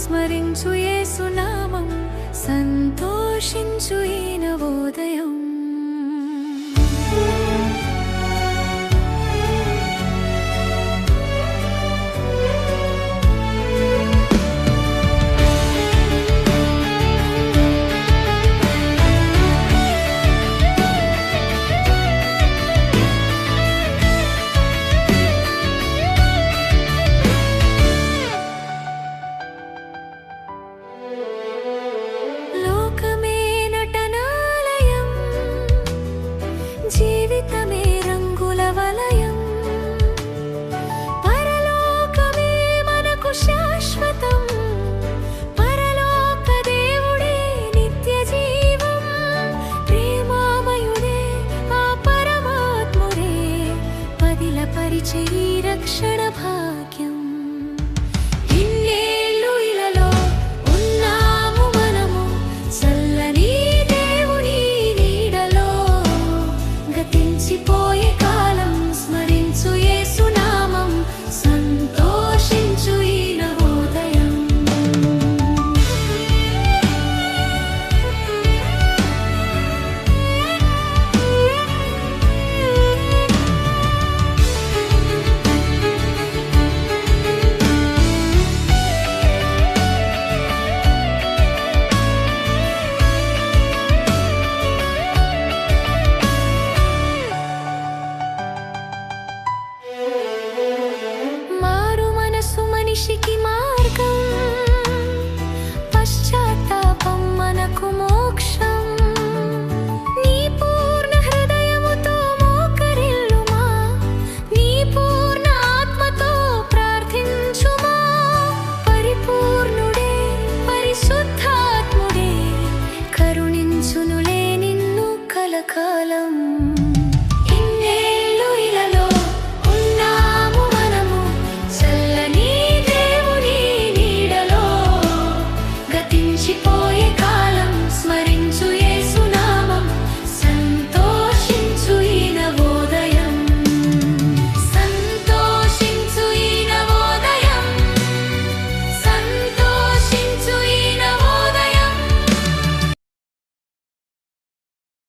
స్మరించు యేసునామం, సంతోషించు ఈ నవోదయం. జీవితమే రంగుల వలయం, పరలోకమే మనకు శాశ్వతం, పరలోక దేవుడే నిత్య జీవం, ప్రేమామయుడే ఆ పరమాత్ముడే, పదిల పరిచే ఈ రక్షణ భాగ్యం. ఇన్నేళ్ళు ఇలలో ఉన్నాము మనము, చల్లని దేవుని నీడలో, గతించిపోయే కాలం స్మరించు యేసునామం, సంతోషించు ఈ నవోదయం. మనిషికి మార్గం, పశ్చాత్తాపం మనకు మోక్షం. నీ పూర్ణ హృదయముతో మోకరిల్లుమా, నీ పూర్ణ ఆత్మతో ప్రార్థించుమా. పరిపూర్ణుడే పరిశుద్ధాత్ముడే, కరుణించునులే నిన్ను కలకాలం.